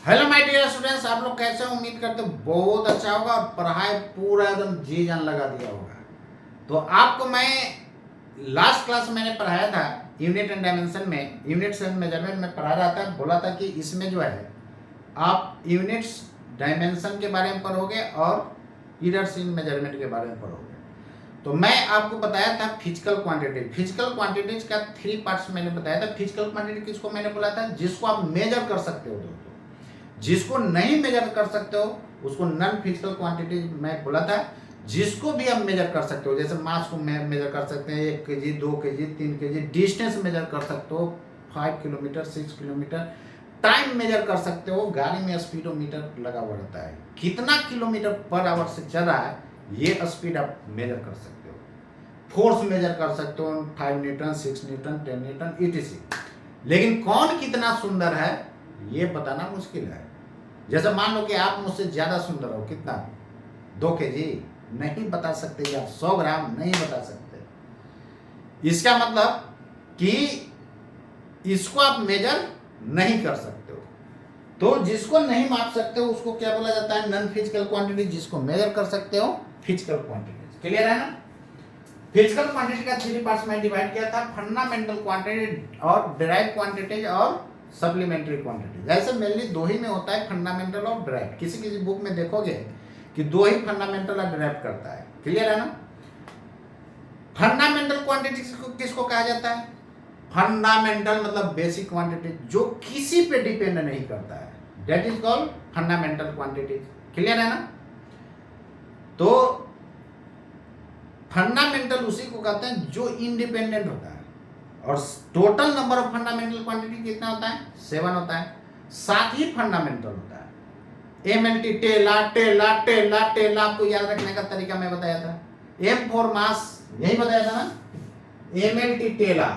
Hello my dear students, आप लोग कैसे हो? उम्मीद करते बहुत अच्छा होगा और पढ़ाई पूरा एकदम जी जान लगा दिया होगा। तो आपको मैं लास्ट क्लास मैंने पढ़ाया था यूनिट एंड डायमेंशन में, यूनिट्स एंड मेजरमेंट में पढ़ा रहा था। बोला था कि इसमें जो है आप यूनिट्स डायमेंशन के बारे में पढ़ोगे और ईडर्स इन मेजरमेंट के बारे में पढ़ोगे। तो मैं आपको बताया था फिजिकल क्वांटिटी। फिजिकल क्वांटिटीज का 3 पार्ट्स मैंने बताया था। फिजिकल क्वांटिटी किसको मैंने बोला था? जिसको आप मेजर कर सकते हो दोस्तों। जिसको नहीं मेजर कर सकते हो उसको नॉन फिजिकल क्वांटिटी मैं बोला था। जिसको भी आप मेजर कर सकते हो, जैसे मास को मेजर कर सकते हैं, 1 kg 2 kg 3 kg। Distance measure कर सकते हो 5 किलोमीटर 6 किलोमीटर। टाइम मेजर कर सकते हो, गाड़ी में स्पीडोमीटर लगा हुआ रहता है, कितना किलोमीटर पर आवर से चल रहा है ये स्पीड आप मेजर कर सकते हो। फोर्स मेजर कर सकते हो 5 न्यूटन 6 न्यूटन 10 न्यूटन etc। लेकिन कौन कितना सुंदर है ये बताना मुश्किल है। जैसे मान लो कि आप मुझसे ज्यादा सुंदर हो, कितना? 2 kg नहीं बता सकते, या 100 ग्राम नहीं बता सकते। इसका मतलब कि इसको आप मेजर नहीं कर सकते हो। तो जिसको नहीं माप सकते हो उसको क्या बोला जाता है? Non physical quantity. जिसको मेजर कर सकते हो फिजिकल क्वांटिटी। क्लियर है ना? फिजिकल क्वांटिटी का 3 पार्ट्स में डिवाइड किया था, फंडामेंटल क्वांटिटी और डिराइव क्वांटिटीज और सप्लीमेंट्री क्वांटिटीज। ऐसे मेनली 2 ही में होता है, फंडामेंटल और डिराइव। किसी किसी बुक में देखोगे कि 2 ही फंडामेंटल और डिराइव करता है। क्लियर है ना? फंडामेंटल क्वांटिटी किसको कहा जाता है? फंडामेंटल मतलब बेसिक क्वांटिटी जो किसी पे डिपेंड नहीं करता है, that is called fundamental quantity. Clear है ना? तो फंडामेंटल उसी को कहते हैं जो इंडिपेंडेंट होता है। और total number of fundamental quantity कितना होता है? 7 होता है। 7 ही फंडामेंटल होता है। MLT टेला टेला टेला टेला आपको याद रखने का तरीका मैं बताया था। M फॉर मास, यही बताया था ना, MLT टेला।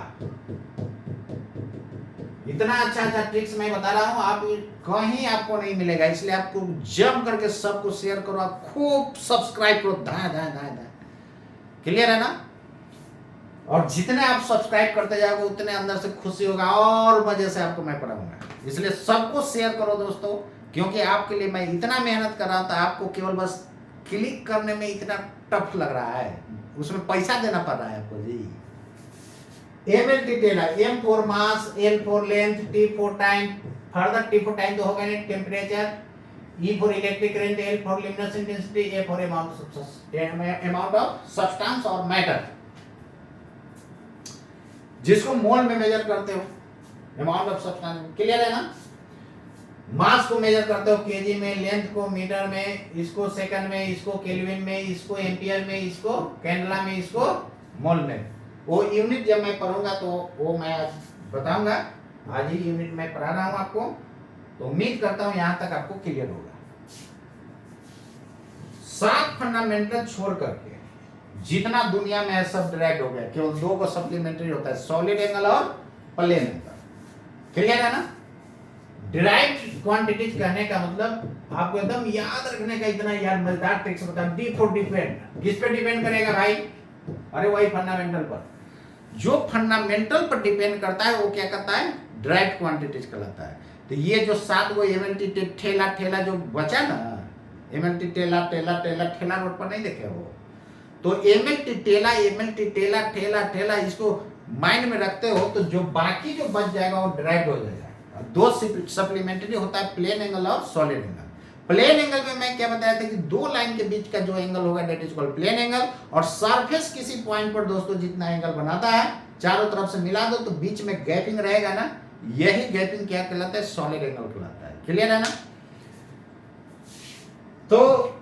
इतना अच्छा अच्छा ट्रिक्स मैं बता रहा हूं, आप कहीं आपको नहीं मिलेगा। इसलिए आपको जम करके सबको शेयर करो, आप खूब सब्सक्राइब करो, धाए धाए धाए धाए। क्लियर है ना? और जितने आप सब्सक्राइब करते जाओगे उतने अंदर से खुशी होगा और मजे से आपको मैं पढ़ाऊंगा। इसलिए सबको शेयर करो दोस्तों, क्योंकि आपके लिए मैं इतना मेहनत कर रहा था, आपको केवल बस क्लिक करने में इतना टफ लग रहा है, उसमें पैसा देना पड़ रहा है आपको जी। MLT टेला, M for mass, L for length, T for time. Further T for time तो होगा नहीं, temperature. E for electric current, L for luminous intensity, A for amount of substance और मैटर। जिसको मोल में मेजर करते हो, अमाउंट ऑफ सब्सटेंस। क्लियर है ना? मास को मेजर करते हो केजी में, लेंथ को मीटर में, इसको सेकंड में, इसको केल्विन में, इसको एम्पियर में, इसको कैंडला में, इसको मोल में। वो यूनिट जब मैं पढ़ूंगा तो वो मैं बताऊंगा। आज ही यूनिट में पढ़ा रहा हूं आपको, तो उम्मीद करता हूं यहां तक आपको क्लियर होगा। 7 फंडामेंटल छोड़ करके जितना दुनिया में है सब डिराइव हो गया, केवल 2 को सप्लीमेंट्री होता है, सॉलिड एंगल और प्लेन एंगल। क्लियर है ना? डिराइव्ड क्वांटिटीज कहने का मतलब आपको एकदम याद रखने का इतना याद मजेदार ट्रिक्स बता। डी फॉर डिपेंड, किस पे डिपेंड करेगा भाई? अरे वही फंडामेंटल पर। जो फंडामेंटल पर डिपेंड करता है वो क्या करता है? डिराइव्ड क्वांटिटीज कहलाता है। तो ये जो 7 को MLT ठेला ठेला जो बचा ना, MLT टेला टेला टेला, ठेला रोड पर नहीं देखे वो, तो MLT टेला ठेला ठेला, इसको माइंड में रखते हो तो जो बाकी जो बच जाएगा वो डिराइव्ड हो जाएगा। 2 सप्लीमेंट्री होता है, प्लेन एंगल और सॉलिड एंगल। प्लेन एंगल में मैं क्या बताया था कि 2 लाइन के बीच का जो एंगल होगा that is called plane angle. और सरफेस किसी पॉइंट पर दोस्तों जितना एंगल बनाता है, चारों तरफ से मिला दो तो बीच में गैपिंग रहेगा ना, यही गैपिंग क्या कहलाता है? सॉलिड एंगल कहलाता है। क्लियर है ना? तो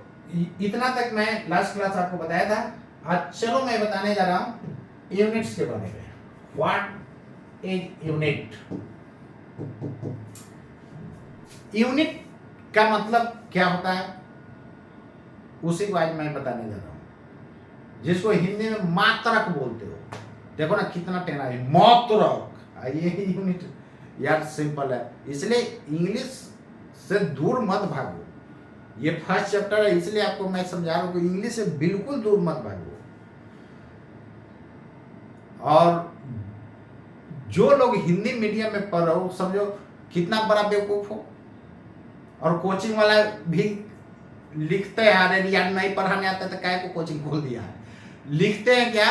इतना तक मैं लास्ट क्लास आपको बताया था। आज चलो मैं बताने जा रहा हूं यूनिट्स के बारे में। What is unit? यूनिट का मतलब क्या होता है उसी को आज मैं बताने जा रहा हूं, जिसको हिंदी में मात्रक बोलते हो। देखो ना कितना टेढ़ा है, मात्रक। ये यूनिट यार सिंपल है, इसलिए इंग्लिश से दूर मत भागो। ये फर्स्ट चैप्टर है, इसलिए आपको मैं समझा रहा हूं कि इंग्लिश से बिल्कुल दूर मत भागो। और जो लोग हिंदी मीडियम में पढ़ रहे हो, समझो कितना बड़ा बेवकूफ हो। और कोचिंग वाला भी लिखते हैं, अरे यार नहीं पढ़ाने आता तो काय को कोचिंग खोल दिया है, लिखते हैं क्या,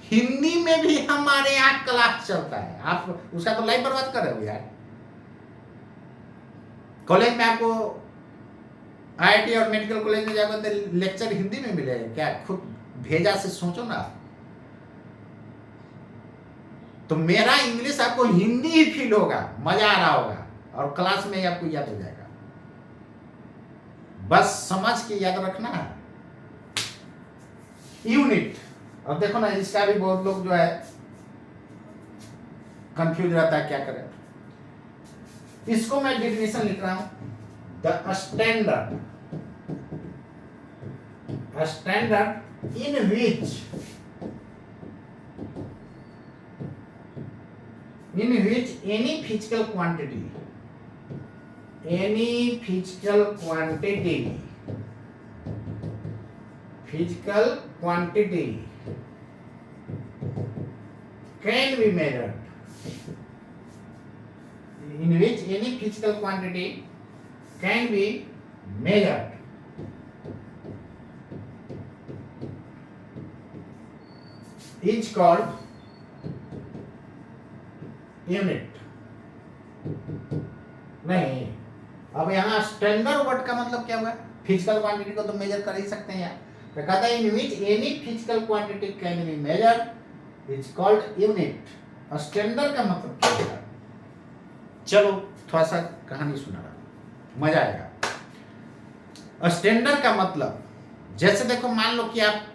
हिंदी में भी हमारे यहाँ क्लास चलता है। आप उसका तो लाइफ बर्बाद कर रहे हो यार। कॉलेज में आपको आईआईटी और मेडिकल कॉलेज में जाकर तो लेक्चर हिंदी में मिलेगा क्या? खुद भेजा से सोचो ना। तो मेरा इंग्लिश आपको हिंदी ही फील होगा, मजा आ रहा होगा, और क्लास में ही आपको याद हो जाएगा। बस समझ के याद रखना है। यूनिट, अब देखो ना, इसका भी बहुत लोग जो है कंफ्यूज रहता है, क्या करें। इसको मैं डेफिनेशन लिख रहा हूं, the standard in which any physical quantity can be measured, in which any physical quantity can be measured, is called unit। नहीं, अब यहाँ स्टैंडर्ड वर्ड का मतलब क्या हुआ? फिजिकल क्वांटिटी को तो मेजर कर ही सकते हैं यार। तो कहता है in which any physical quantity can be measured is called unit. Standard का मतलब क्या है? चलो थोड़ा सा कहानी सुना रहा हूं, मजा आएगा। स्टैंडर्ड का मतलब, जैसे देखो मान लो कि आप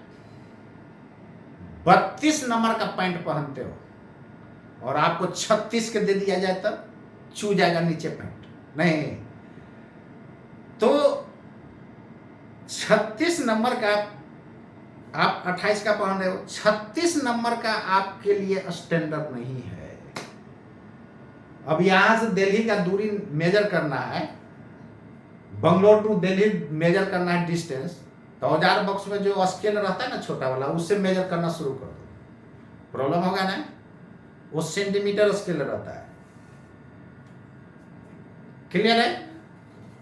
32 नंबर का पैंट पहनते हो और आपको 36 के दे दिया जाए तब छू जाएगा नीचे पैंट? नहीं, तो 36 नंबर का आप 28 का पहन रहे हो, 36 नंबर का आपके लिए स्टैंडर्ड नहीं है। अब यहां से दिल्ली का दूरी मेजर करना है, बंगलोर टू दिल्ली मेजर करना है डिस्टेंस, तो औजार बॉक्स में जो स्केल रहता है ना छोटा वाला, उससे मेजर करना शुरू कर दो, प्रॉब्लम होगा ना। वो सेंटीमीटर स्केल रहता है, क्लियर है?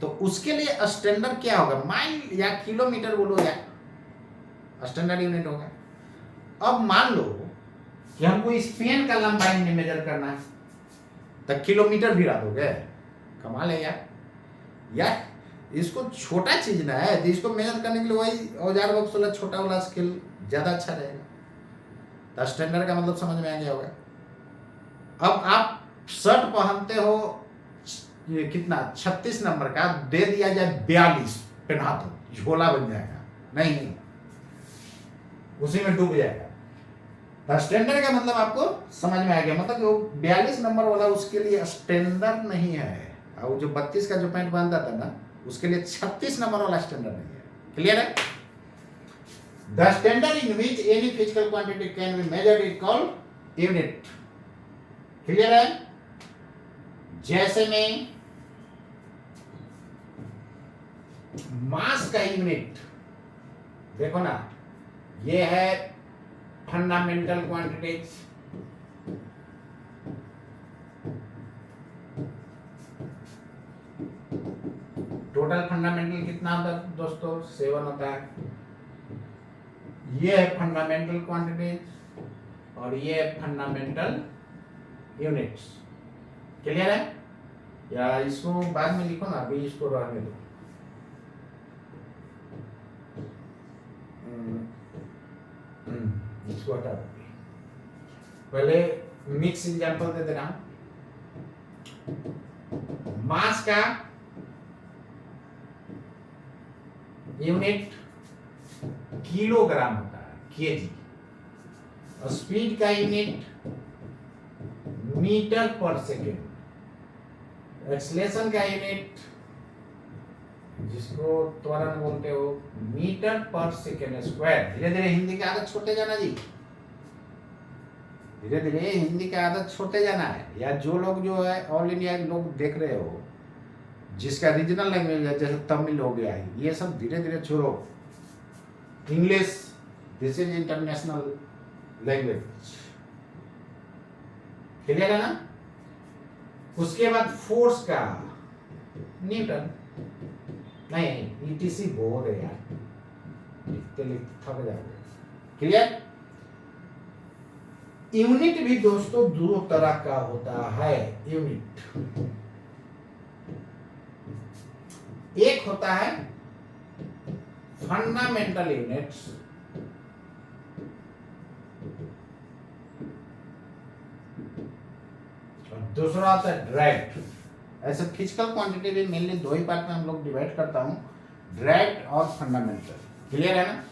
तो उसके लिए स्टैंडर्ड क्या होगा? माइल या किलोमीटर बोलो या स्टैंडर्ड यूनिट होगा। अब मान लो कि हमको इस पेन का लंबाई में मेजर करना है, तो किलोमीटर भिड़ा दोगे? कमाल है यार। यार इसको छोटा चीज ना है, तो इसको मेजर करने के लिए वही औजार बॉक्स वाला छोटा वाला स्केल ज्यादा अच्छा रहेगा। तो स्टैंडर्ड का मतलब समझ में आ गया होगा। अब आप शर्ट पहनते हो, ये कितना 36 नंबर का, दे दिया जाए 42, पहना दो, झोला बन जाएगा? नहीं, उसी में डूब जाएगा। तो स्टैंडर्ड का मतलब आपको समझ में आ गया, मतलब कि वो 42 नंबर वाला उसके लिए स्टैंडर्ड नहीं है, और जो 32 का जो पैंट पहनता था ना, उसके लिए 36 नंबर वाला स्टैंडर्ड नहीं है। क्लियर है? The standard in which any physical quantity can be measured is called unit. Clear है? जैसे में मास का यूनिट देखो ना, ये है फंडामेंटल क्वांटिटीज, टोटल फंडामेंटल कितना होता है दोस्तों? 7 होता है। ये है फंडामेंटल क्वांटिटीज और ये है फंडामेंटल यूनिट्स। क्लियर है? या इसको बाद में लिखो ना, अभी इसको रहने दो। इसको हटा दो, पहले मिक्स एग्जांपल दे दे रहा हूं। मास का यूनिट किलोग्राम होता है, केजी। और स्पीड का यूनिट मीटर पर सेकेंड। एक्सेलरेशन का यूनिट, जिसको त्वरण बोलते हो, मीटर पर सेकेंड स्क्वायर। धीरे धीरे हिंदी की आदत छोड़ते जाना जी, धीरे धीरे हिंदी की आदत छोड़ते जाना है। या जो लोग जो है ऑल इंडिया लोग देख रहे हो, जिसका रीजनल लैंग्वेज है, जैसे तमिल हो गया है, ये सब धीरे धीरे छोड़ो। English, this is international language. Clear है ना? उसके बाद फोर्स का न्यूटन। नहीं ईटीसी बहुत है यार, लिखते लिखते थक जाओगे। क्लियर। यूनिट भी दोस्तों दो तरह का होता है। यूनिट एक होता है फंडामेंटल यूनिट्स, और दूसरा होता है डायरेक्ट। ऐसे फिजिकल क्वांटिटी भी मेनली दो ही पार्ट में हम लोग डिवाइड करता हूं, डायरेक्ट और फंडामेंटल। क्लियर है ना।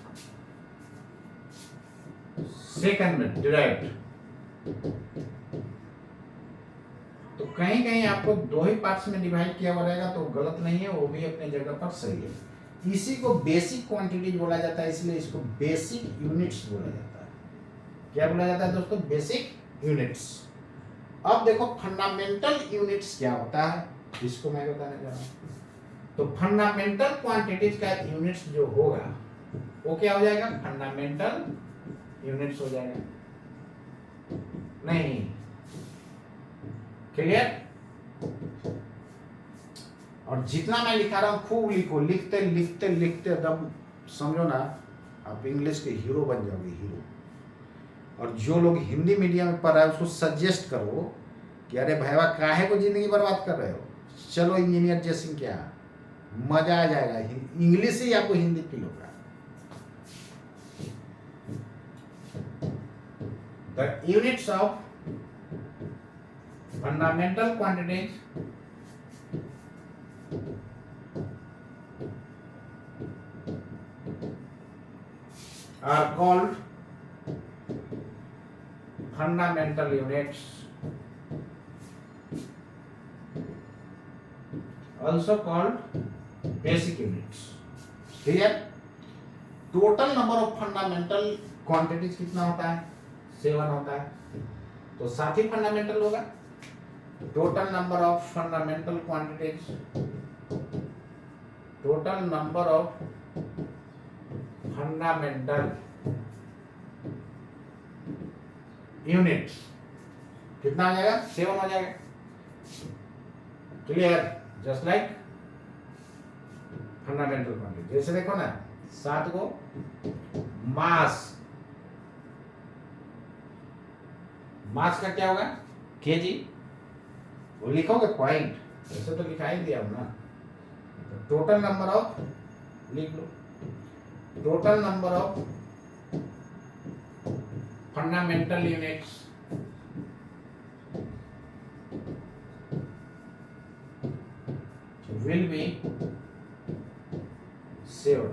सेकंड में डायरेक्ट, तो कहीं कहीं आपको दो ही पार्ट्स में डिवाइड किया हुआ रहेगा तो गलत नहीं है, वो भी अपने जगह पर सही है। इसी को बेसिक क्वांटिटीज बोला जाता है, इसलिए इसको बेसिक यूनिट्स बोला जाता है। क्या बोला जाता है दोस्तों? Basic units. अब देखो फंडामेंटल यूनिट्स क्या होता है, इसको मैं बताने जा रहा हूं। तो फंडामेंटल क्वांटिटीज का यूनिट्स जो होगा वो क्या हो जाएगा? फंडामेंटल यूनिट्स हो जाएगा। नहीं, क्लियर। और जितना मैं लिखा रहा हूं खूब लिखो, लिखते लिखते लिखते एकदम समझो ना आप इंग्लिश के हीरो बन जाओगे, हीरो। और जो लोग हिंदी मीडियम में पढ़ रहे हैं उसको सजेस्ट करो कि अरे भैया काहे को जिंदगी बर्बाद कर रहे हो, चलो इंजीनियर जैसे क्या, मजा आ जाएगा, इंग्लिश ही आपको हिंदी फील होगा। The units of fundamental quantities are called fundamental units, also called basic units. Clear? Total number of fundamental quantities कितना होता है? 7 होता है। तो 7 ही फंडामेंटल होगा। Total number of fundamental quantities, total number of fundamental units कितना आ जाएगा? 7 हो जाएगा। Clear? Just like fundamental quantity. जैसे देखो ना 7 को मास, मास का क्या होगा? केजी। वो लिखोगे पॉइंट, ऐसे तो लिखा ही दिया हूं ना। टोटल नंबर ऑफ लिख लो, total number of fundamental units will be 7।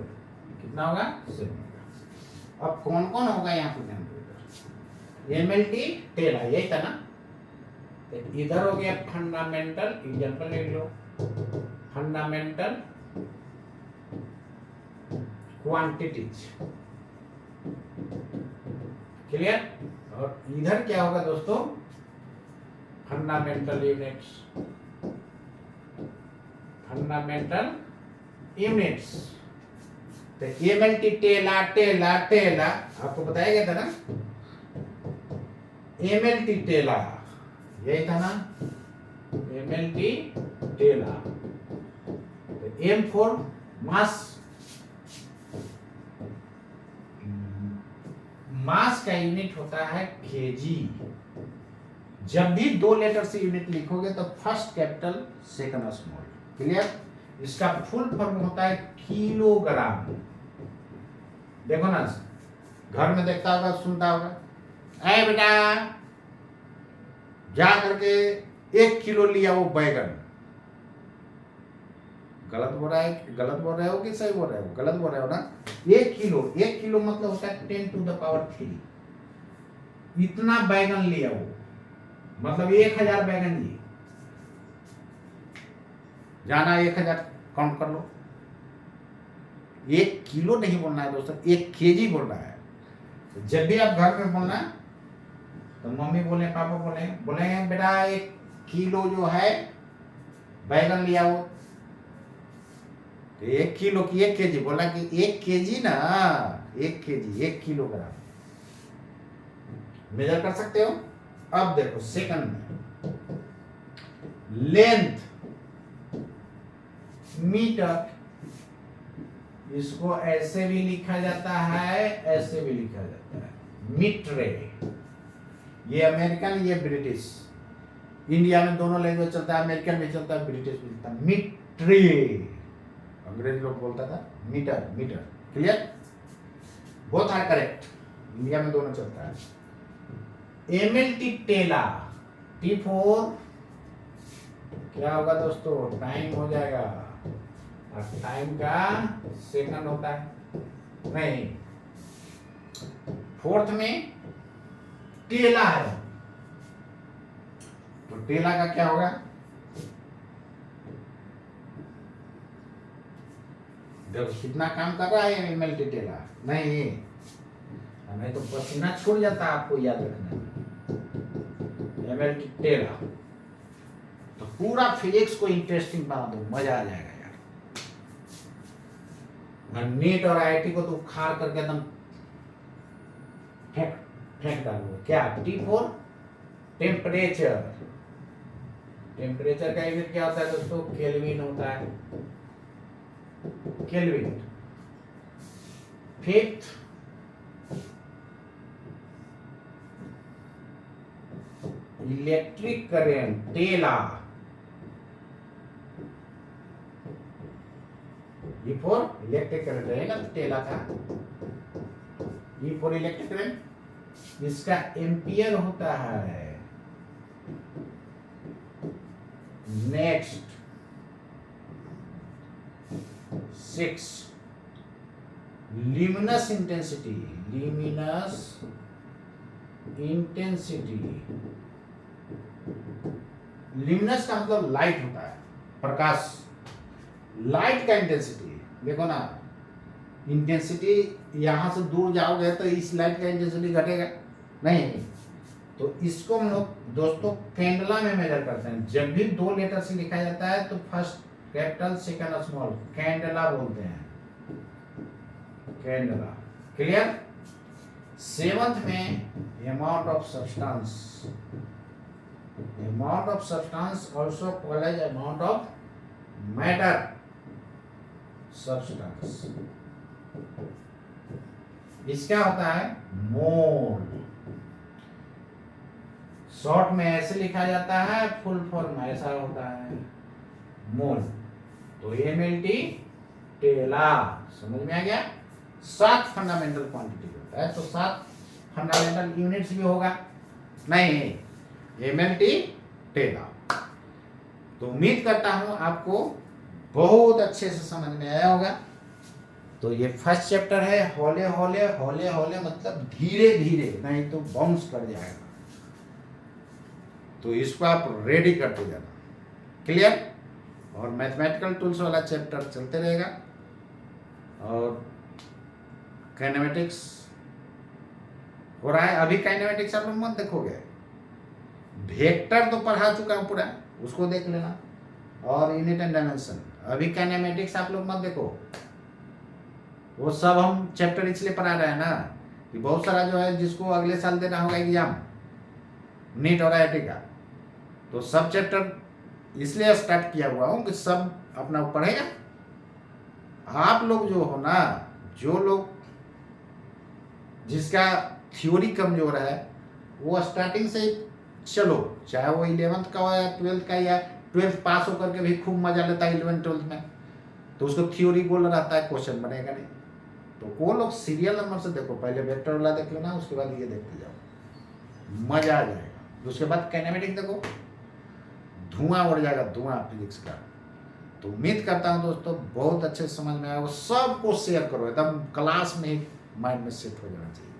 कितना होगा? 7 होगा। अब कौन कौन होगा यहाँ पे ध्यान दो। एमएलटी टेरा, यही था ना। तो इधर हो गया फंडामेंटल, एग्जांपल ले लो, फंडामेंटल क्वांटिटीज। क्लियर? और इधर क्या होगा दोस्तों? Fundamental units, fundamental units. तो एमएलटी टेला टेला टेला आपको बताया गया था ना, एमएलटी टेला यही था ना, एमएलटी टेला। एम फॉर मास, मास का यूनिट होता है केजी। जब भी 2 लेटर से यूनिट लिखोगे तो first capital second small. Clear? इसका फुल फॉर्म होता है किलोग्राम। देखो ना, घर में देखता होगा, सुनता होगा, ऐ बेटा जा करके 1 किलो लिया वो बैगन। गलत बोल रहा है, गलत बोल रहे हो कि सही बोल रहे हो? गलत बोल रहे हो ना। 1 किलो, 1 किलो मतलब होता है 10 टू द पावर 3। इतना बैगन लिया वो, मतलब 1000 बैगन लिए। जाना 1000 काउंट कर लो। 1 किलो नहीं बोलना है दोस्तों, 1 केजी बोलना है। तो जब भी आप घर में बोलना तो मम्मी बोले, पापा बोले, बोलेंगे बेटा 1 किलो जो है बैगन लिया वो। तो 1 किलो की 1 केजी बोला कि 1 केजी ना, 1 केजी 1 किलोग्राम मेजर कर सकते हो। अब देखो सेकंड में, लेंथ मीटर इसको ऐसे भी लिखा जाता है, ऐसे भी लिखा जाता है, मिट्रे। ये अमेरिकन, ये ब्रिटिश। इंडिया में दोनों लैंग्वेज चलता है, अमेरिकन भी चलता है, ब्रिटिश भी चलता है। मिट्रे, अंग्रेज लोग बोलता था meter, meter. Clear? Both are correct, India में दोनों चलता है। एमएलटी टेला, T4 क्या होगा दोस्तों? टाइम हो जाएगा, और टाइम का सेकंड होता है, नहीं, फोर्थ में टेला है, तो टेला का क्या होगा? देखो कितना काम कर रहा है एमएलटी टेला। नहीं, हमें तो पसीना छूट जाता है, आपको याद रखना है। एमएलटी टेला, तो पूरा फिजिक्स को इंटरेस्टिंग बना दो, मजा आ जाएगा यार। नीट और आईआईटी को तो उखाड़ करके एकदम फेंक फेंक डालो। क्या? T4 temperature. टेम्परेचर का यूनिट क्या होता है दोस्तों? केल्विन होता है, केल्विन। फिफ्थ इलेक्ट्रिक करेंट, टेला। E फॉर इलेक्ट्रिक करंट रहेगा तो टेला था। E फॉर इलेक्ट्रिक करंट, इसका एम्पियर होता है। Next 6 luminous intensity, luminous intensity. Luminous का मतलब लाइट होता है, प्रकाश। लाइट का इंटेंसिटी देखो ना, इंटेंसिटी यहां से दूर जाओगे तो इस लाइट का इंटेंसिटी घटेगा नहीं, तो इसको हम लोग दोस्तों कैंडला में मेजर करते हैं। जब भी 2 लेटर से लिखा जाता है तो first capital second small, candela बोलते हैं, कैंडला। क्लियर? 7th में amount of substance, amount of substance also called as amount of matter substance. इसका होता है मोल। शॉर्ट में ऐसे लिखा जाता है, फुल फॉर्म ऐसा होता है, मोल। तो एमएलटी टेला, समझ में आ गया? 7 फंडामेंटल क्वांटिटी होता है, तो 7 फंडामेंटल यूनिट्स भी होगा नहीं, एमएलटी टेला। तो उम्मीद करता हूं आपको बहुत अच्छे से समझ में आया होगा। तो ये फर्स्ट चैप्टर है, हौले हौले हौले हौले मतलब धीरे धीरे, नहीं तो बाउंस कर जाएगा, तो इसको आप रेडी करते जाना। क्लियर? और मैथमेटिकल टूल्स वाला चैप्टर चलते रहेगा, और काइनेमेटिक्स हो रहा है अभी। काइनेमेटिक्स आप लोग मत देखोगे, वेक्टर तो पढ़ा चुका हूं पूरा, उसको देख लेना, और यूनिट एंड डायमेंशन। अभी काइनेमेटिक्स आप लोग मत देखो, वो सब हम चैप्टर इसलिए पढ़ा रहे हैं ना कि बहुत सारा जो है जिसको अगले साल देना होगा एग्जाम नीट और आईआईटी का, तो सब चैप्टर इसलिए स्टार्ट किया हुआ हूँ कि सब अपना पढ़ेगा। आप लोग जो हो ना, जो लोग जिसका थ्योरी कमजोर है, वो स्टार्टिंग से चलो, चाहे वो 11th का हो या 12th का, या 12th पास होकर के भी खूब मजा लेता है 11th 12th में, तो उसको थ्योरी गोल रहता है, क्वेश्चन बनेगा नहीं। तो वो लोग सीरियल नंबर से देखो, पहले वेक्टर वाला देख लेना, उसके बाद ये देखते जाओ, मजा आ जाएगा। उसके बाद काइनेमेटिक्स देखो, धुआं उड़ जाएगा, धुआं फिजिक्स का। तो उम्मीद करता हूँ दोस्तों बहुत अच्छे से समझ में आया। वो सबको शेयर करो, एकदम क्लास में ही माइंड में सेट हो जाना चाहिए।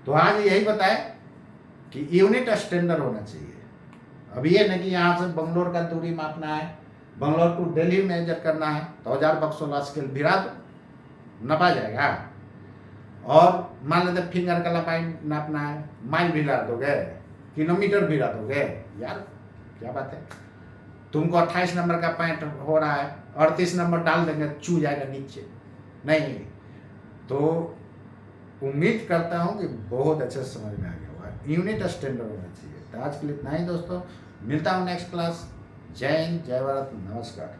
तो आज यही बताए कि यूनिट स्टैंडर्ड होना चाहिए। अब ये नहीं कि यहाँ से बंगलोर का दूरी मापना है, बंगलोर टू दिल्ली मेजर करना है, तो 1000 बक्सोला स्केल भिड़ा दो, नपा जाएगा। और मान लेते फिंगर का लंबाई नापना है, माइल भिड़ा दोगे, किलोमीटर भिड़ा दोगे, यार क्या बात है। तुमको 28 नंबर का पॉइंट हो रहा है, 38 नंबर डाल देंगे, चू जाएगा नीचे, नहीं। तो उम्मीद करता हूँ कि बहुत अच्छे से समझ में आ गया होगा, यूनिट स्टैंडर्ड होना चाहिए। तो आज के लिए इतना ही दोस्तों, मिलता हूँ नेक्स्ट क्लास। जय हिंद, जय भारत, नमस्कार।